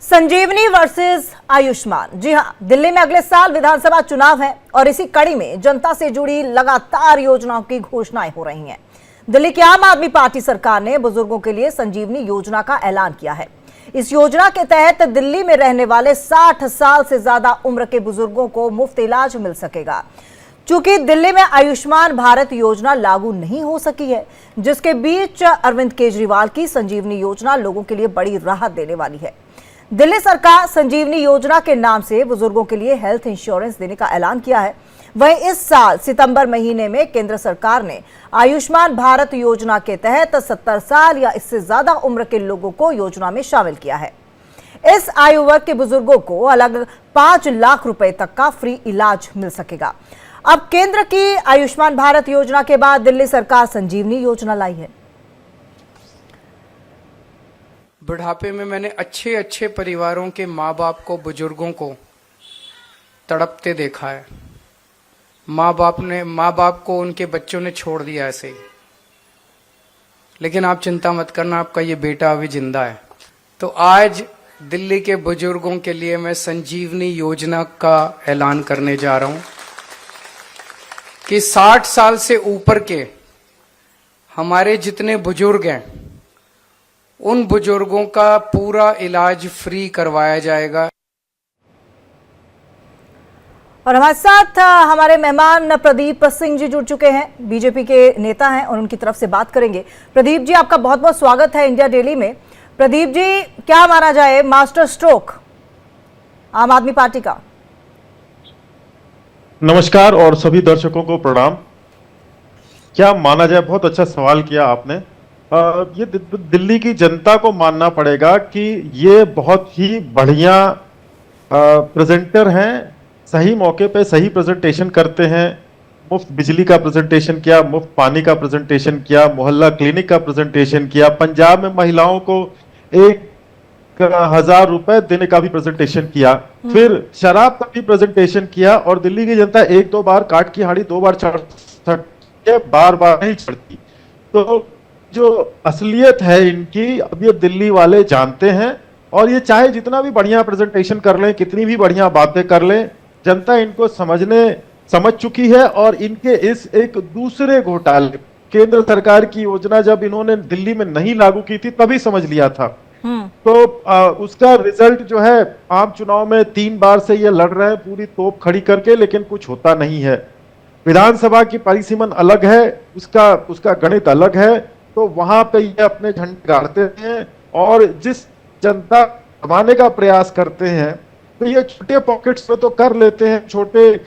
संजीवनी versus Ayushman. जी हाँ, दिल्ली में अगले साल विधानसभा चुनाव है और इसी कड़ी में जनता से जुड़ी लगातार योजनाओं की घोषणाएं हो रही हैं। दिल्ली की आम आदमी पार्टी सरकार ने बुजुर्गों के लिए संजीवनी योजना का ऐलान किया है। इस योजना के तहत दिल्ली में रहने वाले 60 साल से ज्यादा उम्र के बुजुर्गों को मुफ्त इलाज मिल सकेगा। चूंकि दिल्ली में आयुष्मान भारत योजना लागू नहीं हो सकी है, जिसके बीच अरविंद केजरीवाल की संजीवनी योजना लोगों के लिए बड़ी राहत देने वाली है। दिल्ली सरकार संजीवनी योजना के नाम से बुजुर्गों के लिए हेल्थ इंश्योरेंस देने का ऐलान किया है। वहीं इस साल सितंबर महीने में केंद्र सरकार ने आयुष्मान भारत योजना के तहत 70 साल या इससे ज्यादा उम्र के लोगों को योजना में शामिल किया है। इस आयु वर्ग के बुजुर्गों को अलग 5 लाख रुपए तक का फ्री इलाज मिल सकेगा। अब केंद्र की आयुष्मान भारत योजना के बाद दिल्ली सरकार संजीवनी योजना लाई है। बुढ़ापे में मैंने अच्छे अच्छे परिवारों के माँ बाप को, बुजुर्गों को तड़पते देखा है। माँ बाप को उनके बच्चों ने छोड़ दिया ऐसे ही। लेकिन आप चिंता मत करना, आपका ये बेटा अभी जिंदा है। तो आज दिल्ली के बुजुर्गों के लिए मैं संजीवनी योजना का ऐलान करने जा रहा हूं कि 60 साल से ऊपर के हमारे जितने बुजुर्ग हैं, उन बुजुर्गों का पूरा इलाज फ्री करवाया जाएगा। और हमारे साथ हमारे मेहमान प्रदीप सिंह जी जुड़ चुके हैं, बीजेपी के नेता हैं और उनकी तरफ से बात करेंगे। प्रदीप जी, आपका बहुत बहुत स्वागत है इंडिया डेली में। प्रदीप जी, क्या माना जाए मास्टर स्ट्रोक आम आदमी पार्टी का? नमस्कार और सभी दर्शकों को प्रणाम। क्या माना जाए, बहुत अच्छा सवाल किया आपने। ये दिल्ली की जनता को मानना पड़ेगा कि ये बहुत ही बढ़िया प्रेजेंटर हैं, सही मौके पे सही प्रेजेंटेशन करते हैं। मुफ्त बिजली का प्रेजेंटेशन किया, मुफ्त पानी का प्रेजेंटेशन किया, मोहल्ला क्लिनिक का प्रेजेंटेशन किया, पंजाब में महिलाओं को 1,000 रुपए देने का भी प्रेजेंटेशन किया, फिर शराब का भी प्रेजेंटेशन किया। और दिल्ली की जनता 1-2 बार काट की हाड़ी 2 बार चढ़ सकती है, बार नहीं चढ़ती। तो जो असलियत है इनकी, अब ये दिल्ली वाले जानते हैं। और ये चाहे जितना भी बढ़िया प्रेजेंटेशन कर लें, कितनी भी बढ़िया बातें कर लें, जनता इनको समझ चुकी है। और इनके इस एक दूसरे घोटाले, केंद्र सरकार की योजना जब इन्होंने दिल्ली में नहीं लागू की थी तभी समझ लिया था। तो उसका रिजल्ट जो है, आम चुनाव में 3 बार से ये लड़ रहे हैं पूरी तोप खड़ी करके, लेकिन कुछ होता नहीं है। विधानसभा की परिसीमन अलग है, उसका गणित अलग है। तो वहां पे ये अपने झंडे गाड़ते हैं और जिस जनता दबाने का प्रयास करते हैं, तो ये छोटे पॉकेट्स में तो कर लेते हैं। छोटे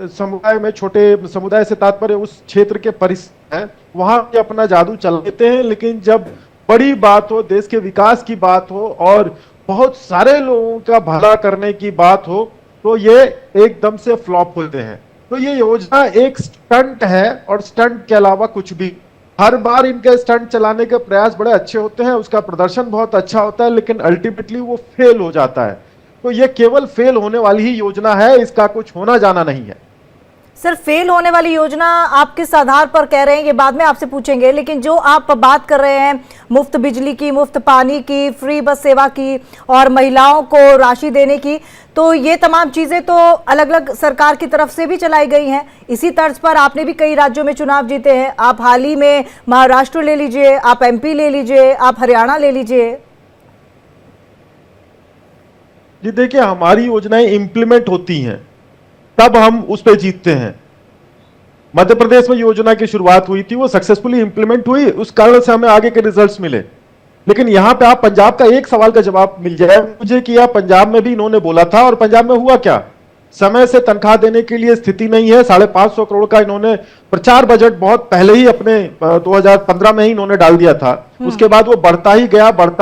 समुदाय में, छोटे समुदाय से तात्पर्य उस क्षेत्र के परिसर है, वहां पे अपना जादू चला लेते हैं। लेकिन जब बड़ी बात हो, देश के विकास की बात हो और बहुत सारे लोगों का भला करने की बात हो, तो ये एकदम से फ्लॉप होते हैं। तो ये योजना एक स्टंट है और स्टंट के अलावा कुछ भी। हर बार इनके स्टंट चलाने के प्रयास बड़े अच्छे होते हैं, उसका प्रदर्शन बहुत अच्छा होता है, लेकिन अल्टीमेटली वो फेल हो जाता है। तो ये केवल फेल होने वाली ही योजना है, इसका कुछ होना जाना नहीं है। सर, फेल होने वाली योजना आप किस आधार पर कह रहे हैं, ये बाद में आपसे पूछेंगे। लेकिन जो आप बात कर रहे हैं मुफ्त बिजली की, मुफ्त पानी की, फ्री बस सेवा की और महिलाओं को राशि देने की, तो ये तमाम चीजें तो अलग अलग सरकार की तरफ से भी चलाई गई हैं। इसी तर्ज पर आपने भी कई राज्यों में चुनाव जीते हैं। आप हाल ही में महाराष्ट्र ले लीजिए, आप MP ले लीजिए, आप हरियाणा ले लीजिए। जी देखिए, हमारी योजनाएं इंप्लीमेंट होती हैं तब हम उस पे जीतते हैं। मध्य प्रदेश में योजना की शुरुआत हुई थी, वो सक्सेसफुली इंप्लीमेंट हुई, उस कारण से हमें आगे के रिजल्ट्स मिले। लेकिन यहां पे आप पंजाब का एक सवाल का जवाब मिल जाए मुझे कि यार पंजाब में भी इन्होंने बोला था और पंजाब में हुआ क्या? समय से तनख्वाह देने के लिए स्थिति नहीं है। 550 करोड़ का इन्होंने प्रचार बजट बहुत पहले ही अपने 2015 में ही इन्होंने डाल दिया था। उसके बाद वो बढ़ता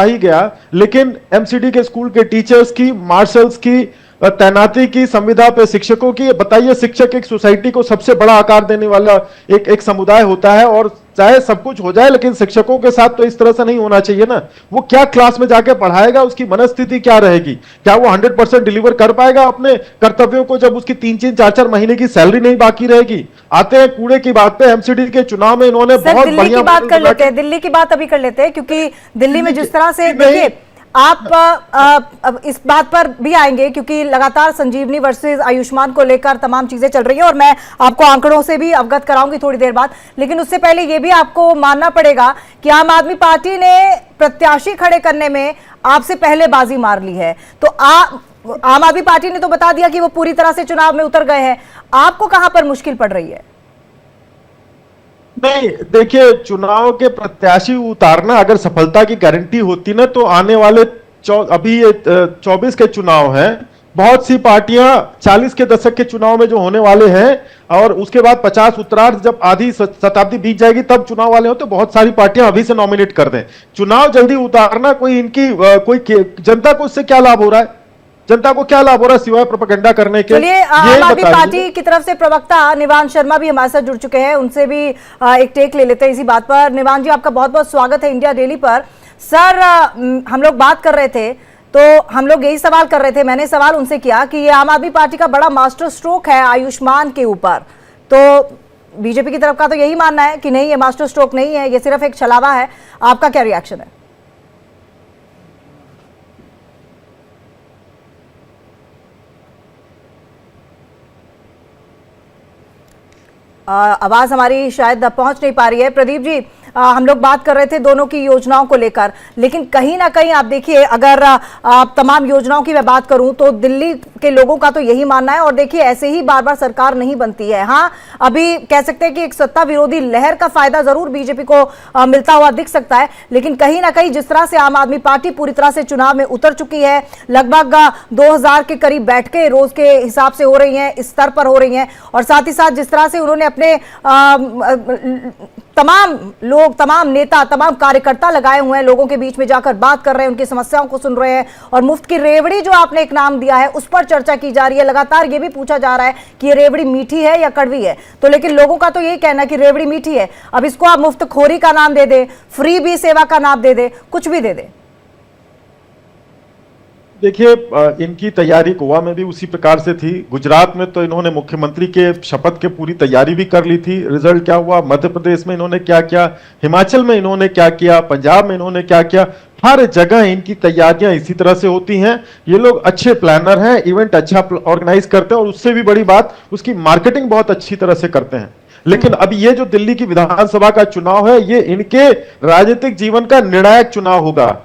ही गया। लेकिन MCD के स्कूल के टीचर्स की, मार्शल्स की तैनाती की, संविदा पे शिक्षकों की, बताइए, शिक्षक एक सोसाइटी को सबसे बड़ा आकार देने वाला एक समुदाय होता है। और चाहे सब कुछ हो जाए, लेकिन शिक्षकों के साथ तो इस तरह से नहीं होना चाहिए ना। वो क्या क्लास में जाके पढ़ाएगा, उसकी मनस्थिति क्या रहेगी? क्या वो 100% डिलीवर कर पाएगा अपने कर्तव्यों को जब उसकी 3-3, 4-4 महीने की सैलरी नहीं बाकी रहेगी? आते हैं कूड़े की बात पे। MCD के चुनाव में इन्होंने बहुत दिल्ली की बात कर लेते हैं, दिल्ली की बात अभी कर लेते हैं, क्योंकि दिल्ली में जिस तरह से देखिए आप अब इस बात पर भी आएंगे क्योंकि लगातार संजीवनी वर्सेस आयुष्मान को लेकर तमाम चीजें चल रही हैं और मैं आपको आंकड़ों से भी अवगत कराऊंगी थोड़ी देर बाद। लेकिन उससे पहले ये भी आपको मानना पड़ेगा कि आम आदमी पार्टी ने प्रत्याशी खड़े करने में आपसे पहले बाजी मार ली है। तो आम आदमी पार्टी ने तो बता दिया कि वो पूरी तरह से चुनाव में उतर गए हैं, आपको कहां पर मुश्किल पड़ रही है? नहीं, देखिए, चुनाव के प्रत्याशी उतारना अगर सफलता की गारंटी होती ना तो आने वाले अभी 24 के चुनाव हैं, बहुत सी पार्टियां 40 के दशक के चुनाव में जो होने वाले हैं और उसके बाद 50 उत्तरार्ध जब आधी शताब्दी बीत जाएगी तब चुनाव वाले हो, तो बहुत सारी पार्टियां अभी से नॉमिनेट कर दें। चुनाव जल्दी उतारना कोई जनता को उससे क्या लाभ हो रहा है? जनता को क्या लाभ हो रहा है सिवाय प्रोपेगेंडा करने के? चलिए, आम आदमी पार्टी की तरफ से प्रवक्ता निवान शर्मा भी हमारे साथ जुड़ चुके हैं, उनसे भी एक टेक ले लेते हैं इसी बात पर। निवान जी, आपका बहुत बहुत स्वागत है इंडिया डेली पर। सर, हम लोग बात कर रहे थे तो हम लोग यही सवाल कर रहे थे, मैंने सवाल उनसे किया कि ये आम आदमी पार्टी का बड़ा मास्टर स्ट्रोक है आयुष्मान के ऊपर, तो बीजेपी की तरफ का तो यही मानना है कि नहीं, ये मास्टर स्ट्रोक नहीं है, ये सिर्फ एक छलावा है। आपका क्या रिएक्शन है? आवाज हमारी शायद पहुंच नहीं पा रही है। प्रदीप जी, हम लोग बात कर रहे थे दोनों की योजनाओं को लेकर, लेकिन कहीं ना कहीं आप देखिए, अगर तमाम योजनाओं की मैं बात करूं तो दिल्ली के लोगों का तो यही मानना है, और देखिए ऐसे ही बार बार सरकार नहीं बनती है। हाँ, अभी कह सकते हैं कि एक सत्ता विरोधी लहर का फायदा जरूर बीजेपी को मिलता हुआ दिख सकता है, लेकिन कहीं ना कहीं जिस तरह से आम आदमी पार्टी पूरी तरह से चुनाव में उतर चुकी है, लगभग 2000 के करीब बैठकें रोज के हिसाब से हो रही हैं, इस स्तर पर हो रही हैं, और साथ ही साथ जिस तरह से उन्होंने अपने तमाम लोग, तमाम नेता, तमाम कार्यकर्ता लगाए हुए हैं, लोगों के बीच में जाकर बात कर रहे हैं, उनकी समस्याओं को सुन रहे हैं, और मुफ्त की रेवड़ी जो आपने एक नाम दिया है उस पर चर्चा की जा रही है। लगातार ये भी पूछा जा रहा है कि ये रेवड़ी मीठी है या कड़वी है, तो लेकिन लोगों का तो यही कहना है कि रेवड़ी मीठी है। अब इसको आप मुफ्त खोरी का नाम दे दे, फ्री भी सेवा का नाम दे दे, कुछ भी दे दे। देखिए, इनकी तैयारी गोवा में भी उसी प्रकार से थी, गुजरात में तो इन्होंने मुख्यमंत्री के शपथ के पूरी तैयारी भी कर ली थी। रिजल्ट क्या हुआ, मध्य प्रदेश में इन्होंने क्या किया, हिमाचल में इन्होंने क्या किया, पंजाब में इन्होंने क्या किया, हर जगह इनकी तैयारियां इसी तरह से होती हैं। ये लोग अच्छे प्लानर हैं, इवेंट अच्छा ऑर्गेनाइज करते हैं, और उससे भी बड़ी बात, उसकी मार्केटिंग बहुत अच्छी तरह से करते हैं। लेकिन अब ये जो दिल्ली की विधानसभा का चुनाव है, ये इनके राजनीतिक जीवन का निर्णायक चुनाव होगा।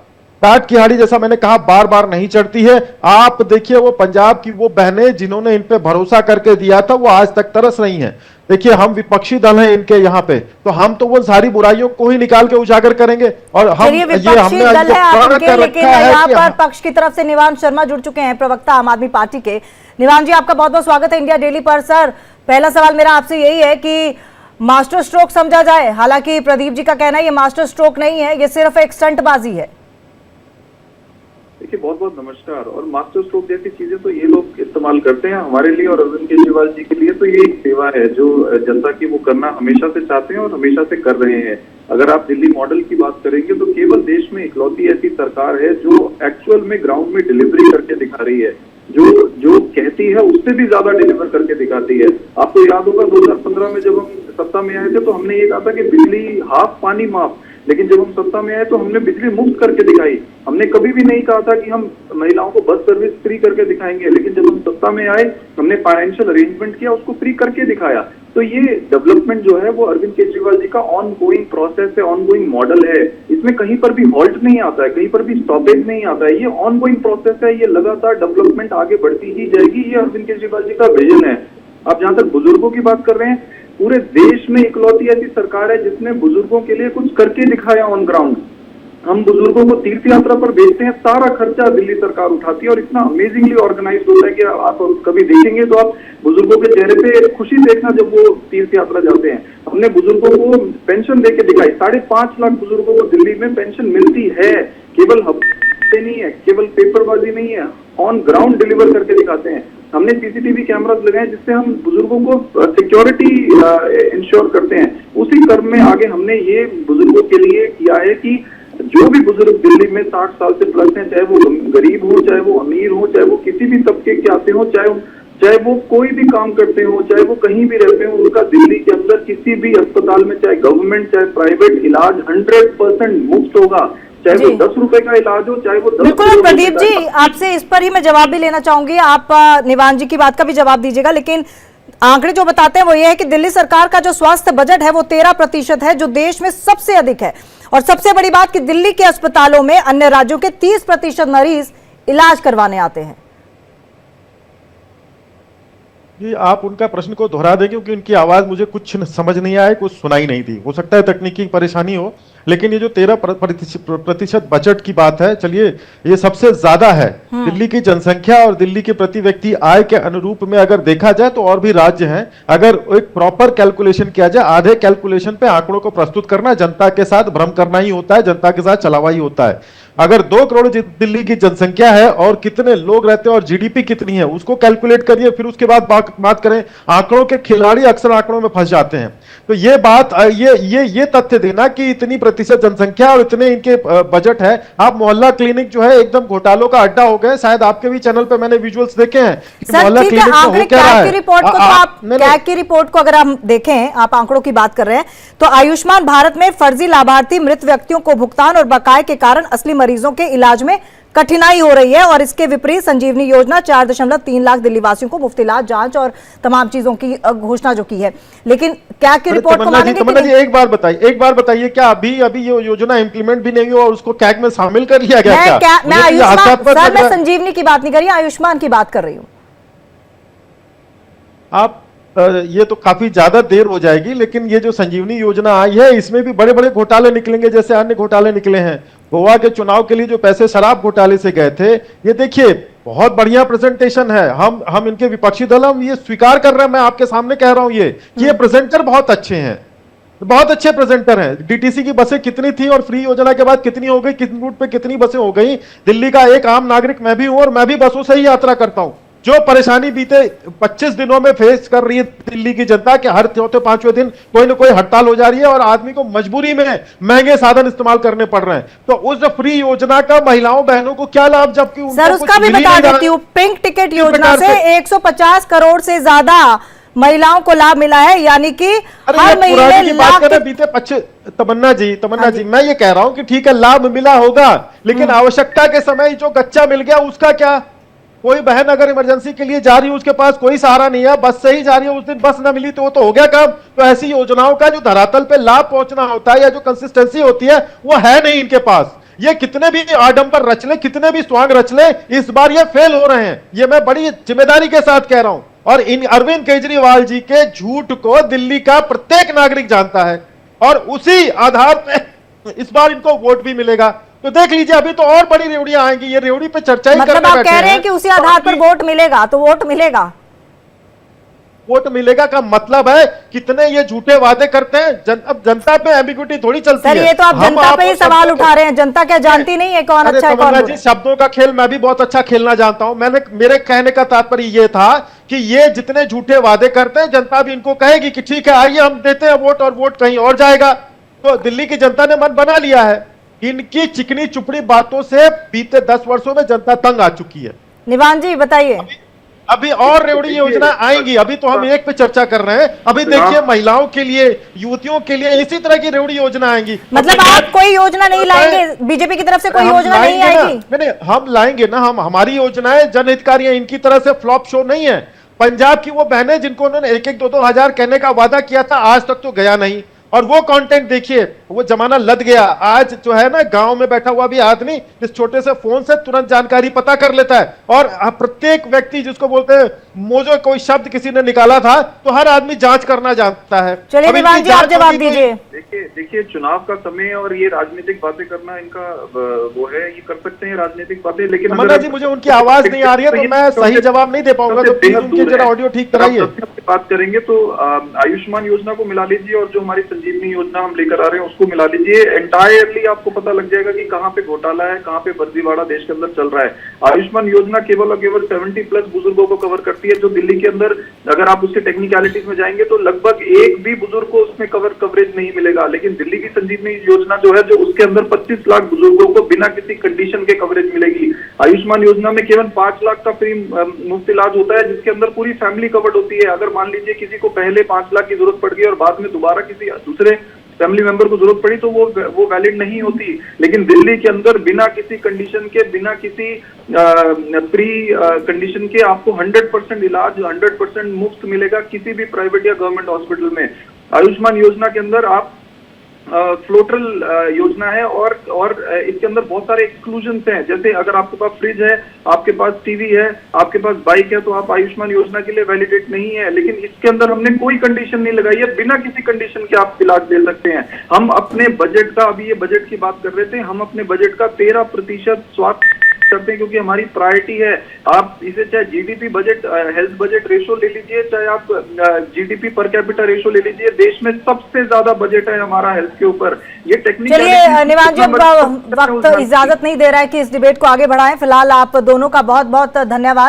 काट की हाड़ी, जैसा मैंने कहा, बार बार नहीं चढ़ती है। आप देखिए, वो पंजाब की वो बहनें जिन्होंने इन पे भरोसा करके दिया था, वो आज तक तरस रही हैं। देखिए, हम विपक्षी दल हैं इनके यहाँ पे, तो हम तो वो सारी बुराइयों को ही निकाल के उजागर करेंगे। और हम ये हमने लेकिन यहाँ पर पक्ष की तरफ से निवान शर्मा जुड़ चुके हैं, प्रवक्ता आम आदमी पार्टी के। निवान जी, आपका बहुत बहुत स्वागत है इंडिया डेली पर। सर, पहला सवाल मेरा आपसे यही है कि मास्टर स्ट्रोक समझा जाए, हालांकि प्रदीप जी का कहना है ये मास्टर स्ट्रोक नहीं है, ये सिर्फ एक स्टंटबाजी है। देखिए, बहुत बहुत नमस्कार। और मास्टर स्ट्रोक जैसी चीजें तो ये लोग इस्तेमाल करते हैं हमारे लिए और अरविंद केजरीवाल जी के लिए, तो ये एक सेवा है जो जनता की वो करना हमेशा से चाहते हैं और हमेशा से कर रहे हैं। अगर आप दिल्ली मॉडल की बात करेंगे तो केवल देश में इकलौती ऐसी सरकार है जो एक्चुअल में ग्राउंड में डिलीवरी करके दिखा रही है, जो कहती है उससे भी ज्यादा डिलीवर करके दिखाती है। आपको याद होगा 2015 में जब हम सत्ता में आए थे तो हमने ये कहा था कि बिजली हाफ पानी माफ, लेकिन जब हम सत्ता में आए तो हमने बिजली मुफ्त करके दिखाई। हमने कभी भी नहीं कहा था कि हम महिलाओं को बस सर्विस फ्री करके दिखाएंगे, लेकिन जब हम सत्ता में आए हमने फाइनेंशियल अरेंजमेंट किया, उसको फ्री करके दिखाया। तो ये डेवलपमेंट जो है वो अरविंद केजरीवाल जी का ऑन गोइंग प्रोसेस है, ऑन गोइंग मॉडल है। इसमें कहीं पर भी हॉल्ट नहीं आता है, कहीं पर भी स्टॉपेज नहीं आता है। ये ऑन गोइंग प्रोसेस है, ये लगातार डेवलपमेंट आगे बढ़ती ही जाएगी। ये अरविंद केजरीवाल जी का विजन है। आप जहां तक बुजुर्गों की बात कर रहे हैं, पूरे देश में इकलौती ऐसी सरकार है जिसने बुजुर्गों के लिए कुछ करके दिखाया ऑन ग्राउंड। हम बुजुर्गों को तीर्थ यात्रा पर भेजते हैं, सारा खर्चा दिल्ली सरकार उठाती है और इतना अमेजिंगली ऑर्गेनाइज होता है कि आप कभी देखेंगे तो आप बुजुर्गों के चेहरे पे खुशी देखना जब वो तीर्थ यात्रा जाते हैं। हमने बुजुर्गों को पेंशन देके दिखाई, 5.5 लाख बुजुर्गों को दिल्ली में पेंशन मिलती है। केवल हफ्ते नहीं है, केवल पेपरबाजी नहीं है, ऑन ग्राउंड डिलीवर करके दिखाते हैं। हमने सीसीटीवी कैमरास लगाए जिससे हम बुजुर्गों को सिक्योरिटी इंश्योर करते हैं। उसी क्रम में आगे हमने ये बुजुर्गों के लिए किया है कि जो भी बुजुर्ग दिल्ली में 60 साल से प्लस हैं, चाहे वो गरीब हो, चाहे वो अमीर हो, चाहे वो किसी भी तबके के आते हो, चाहे वो कोई भी काम करते हो, चाहे वो कहीं भी रहते हो, उनका दिल्ली के अंदर किसी भी अस्पताल में, चाहे गवर्नमेंट चाहे प्राइवेट, इलाज 100% मुफ्त होगा। चाहे जी। वो 10 रुपए का इलाज हो, चाहे वो 10 बिल्कुल करोड़ रुपए प्रदीप का जी, इलाज। आपसे इस पर ही मैं जवाब भी लेना चाहूंगी। आप निवान जी की बात का भी जवाब दीजिएगा, लेकिन आंकड़े जो बताते हैं वो ये है कि दिल्ली सरकार का जो स्वास्थ्य बजट है वो 13% है, जो देश में सबसे अधिक है। और सबसे बड़ी बात कि दिल्ली के अस्पतालों में अन्य राज्यों के 30% मरीज इलाज करवाने आते हैं। जी, आप उनका प्रश्न को दोहरा दें, क्योंकि उनकी आवाज मुझे कुछ समझ नहीं आया, कुछ सुनाई नहीं दी। हो सकता है तकनीकी परेशानी हो, लेकिन ये जो 13% बजट की बात है, चलिए ये सबसे ज्यादा है। दिल्ली की जनसंख्या और दिल्ली के प्रति व्यक्ति आय के अनुरूप में अगर देखा जाए तो और भी राज्य हैं। अगर एक प्रॉपर कैलकुलेशन किया जाए, आधे कैलकुलेशन पे आंकड़ों को प्रस्तुत करना जनता के साथ भ्रम करना ही होता है, जनता के साथ छलावा ही होता है। अगर 2 करोड़ दिल्ली की जनसंख्या है और कितने लोग रहते हैं और जीडीपी कितनी है उसको कैलकुलेट करिए, फिर उसके बाद बात करें। आंकड़ों के खिलाड़ी अक्सर आंकड़ों में फंस जाते हैं। तो ये बात, ये तथ्य देना कि इतनी प्रतिशत जनसंख्या और इतने इनके बजट है। आप मोहल्ला क्लिनिक जो है एकदम घोटालों का अड्डा हो गए। शायद आपके भी चैनल पे मैंने विजुअल्स देखे हैं कि मोहल्ला क्लिनिक में हो क्या रहा है। कैग की रिपोर्ट को अगर हम देखें, आप आंकड़ों की बात कर रहे हैं, तो आयुष्मान भारत में फर्जी लाभार्थी मृत व्यक्तियों को भुगतान और बकाये के कारण असली मरीजों के इलाज में कठिनाई हो रही है। और इसके विपरीत संजीवनी योजना 4.3 लाख दिल्ली वासियों को मुफ्त इलाज, जांच और तमाम चीजों की घोषणा जो की है। लेकिन क्या की रिपोर्ट को मानेंगे? तमन्ना जी एक बार बताइए क्या अभी ये योजना इंप्लीमेंट भी नहीं हुआ और उसको कैग में शामिल कर लिया गया? मैं आयुष्मान सर, मैं संजीवनी की बात नहीं कर रही, आयुष्मान की बात कर रही हूँ। आप ये तो काफी ज्यादा देर हो जाएगी, लेकिन ये जो संजीवनी योजना आई है इसमें भी बड़े बड़े घोटाले निकलेंगे, जैसे अन्य घोटाले निकले हैं। गोवा के चुनाव के लिए जो पैसे शराब घोटाले से गए थे, ये देखिए बहुत बढ़िया प्रेजेंटेशन है। हम इनके विपक्षी दल हम ये स्वीकार कर रहे हैं। मैं आपके सामने कह रहा हूं ये प्रेजेंटर बहुत अच्छे हैं, बहुत अच्छे प्रेजेंटर हैं। डीटीसी की बसें कितनी थी और फ्री योजना के बाद कितनी हो गई, किस रूट पे कितनी बसें हो गई। दिल्ली का एक आम नागरिक मैं भी हूं और मैं भी बसों से ही यात्रा करता हूं। जो परेशानी बीते 25 दिनों में फेस कर रही है दिल्ली की जनता के, हर चौथे पांचवें दिन कोई ना कोई हड़ताल हो जा रही है और आदमी को मजबूरी में महंगे साधन इस्तेमाल करने पड़ रहे हैं। तो उस फ्री योजना का महिलाओं बहनों को क्या लाभ, जबकि सर उसका भी बता देती हूँ। पिंक टिकट योजना से 150 करोड़ से ज्यादा महिलाओं को लाभ मिला है, यानी कि हर महीने बीते तमन्ना जी मैं ये कह रहा हूं कि ठीक है लाभ मिला होगा, लेकिन आवश्यकता के समय जो कच्चा मिल गया उसका क्या? कोई बहन अगर इमरजेंसी के लिए जा रही है, उसके पास कोई सहारा नहीं है, बस से ही जा रही है, उस दिन बस ना मिली तो वो तो हो गया काम। तो ऐसी योजनाओं का जो धरातल पे लाभ पहुंचना होता है या जो कंसिस्टेंसी होती है वो है नहीं इनके पास। ये कितने भी आडंबर रच ले, कितने भी स्वांग रच ले, इस बार ये फेल हो रहे हैं। ये मैं बड़ी जिम्मेदारी के साथ कह रहा हूं। और इन अरविंद केजरीवाल जी के झूठ को दिल्ली का प्रत्येक नागरिक जानता है और उसी आधार पे इस बार इनको वोट भी मिलेगा। तो देख लीजिए अभी तो और बड़ी रेवड़ियां आएंगी। ये रेवड़ी पे चर्चा ही मतलब आप कह रहे हैं कि उसी आधार पर वोट मिलेगा, तो वोट मिलेगा। वोट मिलेगा का मतलब है कितने ये झूठे वादे करते हैं। अब जनता पे एम्बिग्यूटी थोड़ी चलती है। सर ये तो आप जनता पे ही सवाल उठा रहे हैं। जनता क्या जानती नहीं है कौन अच्छा है कौन बुरा है? शब्दों का खेल मैं भी बहुत अच्छा खेलना जानता हूं। मेरे कहने का तात्पर्य ये था कि ये जितने झूठे वादे करते हैं जनता भी इनको कहेगी कि ठीक है आइए हम देते हैं वोट, और वोट कहीं और जाएगा। तो दिल्ली की जनता ने मन बना लिया है। इनकी चिकनी चुपड़ी बातों से बीते 10 वर्षों में जनता तंग आ चुकी है। निवान जी बताइए। अभी और रेवड़ी योजना आएंगी। अभी तो हम एक पे चर्चा कर रहे हैं। अभी देखिए महिलाओं के लिए, युवतियों के लिए इसी तरह की रेवड़ी योजना आएंगी। मतलब आप कोई योजना नहीं लाएंगे? बीजेपी की तरफ से कोई योजना नहीं आएगी? नहीं, हम लाएंगे ना। हमारी योजनाएं जनहितकारी है, इनकी तरह से फ्लॉप शो नहीं है। पंजाब की वो बहनें जिनको उन्होंने 1-1, 2-2 हजार कहने का वादा किया था, आज तक तो गया नहीं। और वो कंटेंट देखिए, वो जमाना लद गया। आज जो है ना गांव में बैठा हुआ भी आदमी इस छोटे से फोन से तुरंत जानकारी पता कर लेता है। और प्रत्येक व्यक्ति जिसको बोलते हैं मोजो कोई शब्द किसी ने निकाला था तो हर आदमी जांच करना जानता है। चलिए निवान जी आप जवाब दीजिए। देखिए चुनाव का समय और ये राजनीतिक बातें करना इनका वो है, ये कर सकते हैं राजनीतिक बातें, लेकिन मन्ना जी मुझे उनकी आवाज नहीं आ रही है तो मैं सही जवाब नहीं दे पाऊंगा। तो प्लीज उनकी जरा ऑडियो ठीक कराइए। बात करेंगे तो आयुष्मान योजना को मिला लीजिए और जो हमारी संजीवनी योजना हम लेकर आ रहे हैं उसको मिला लीजिए। एंटायरली आपको पता लग जाएगा कि कहाँ पे घोटाला है, कहाँ पे फर्जीवाड़ा देश के अंदर चल रहा है। आयुष्मान योजना केवल और केवल 70+ बुजुर्गों को कवर करती है, जो दिल्ली के अंदर अगर आप उसके टेक्निकलिटीज में जाएंगे तो लगभग एक भी बुजुर्ग को उसमें कवरेज नहीं मिलेगा। लेकिन दिल्ली की संजीवनी योजना जो है, जो उसके अंदर 25 लाख बुजुर्गों को बिना किसी कंडीशन के कवरेज मिलेगी। आयुष्मान योजना में केवल 5 लाख का फ्री मुफ्त इलाज होता है, जिसके अंदर पूरी फैमिली कवर्ड होती है। अगर मान लीजिए किसी को पहले 5 लाख की जरूरत पड़ गई और बाद में दोबारा किसी दूसरे फैमिली मेंबर को जरूरत पड़ी तो वो वैलिड नहीं होती। लेकिन दिल्ली के अंदर बिना किसी कंडीशन के, बिना किसी प्री कंडीशन के आपको 100% इलाज 100% मुफ्त मिलेगा किसी भी प्राइवेट या गवर्नमेंट हॉस्पिटल में। आयुष्मान योजना के अंदर आप फ्लोटरल योजना है और इसके अंदर बहुत सारे एक्सक्लूजन्स हैं। जैसे अगर आपके पास फ्रिज है, आपके पास टीवी है, आपके पास बाइक है, तो आप आयुष्मान योजना के लिए वैलिडेट नहीं है। लेकिन इसके अंदर हमने कोई कंडीशन नहीं लगाई है, बिना किसी कंडीशन के आप इलाज ले सकते हैं। हम अपने बजट का, अभी ये बजट की बात कर रहे थे, हम अपने बजट का 13% स्वास्थ्य करते हैं क्योंकि हमारी प्रायोरिटी है। आप इसे चाहे GDP budget, health budget ratio ले लीजिए, चाहे आप जीडीपी पर कैपिटा रेशो ले लीजिए, देश में सबसे ज्यादा बजट है हमारा हेल्थ के ऊपर। ये टेक्निकल। चलिए निवान जी, अब वक्त इजाजत नहीं दे रहा है कि इस डिबेट को आगे बढ़ाएं। फिलहाल आप दोनों का बहुत बहुत धन्यवाद।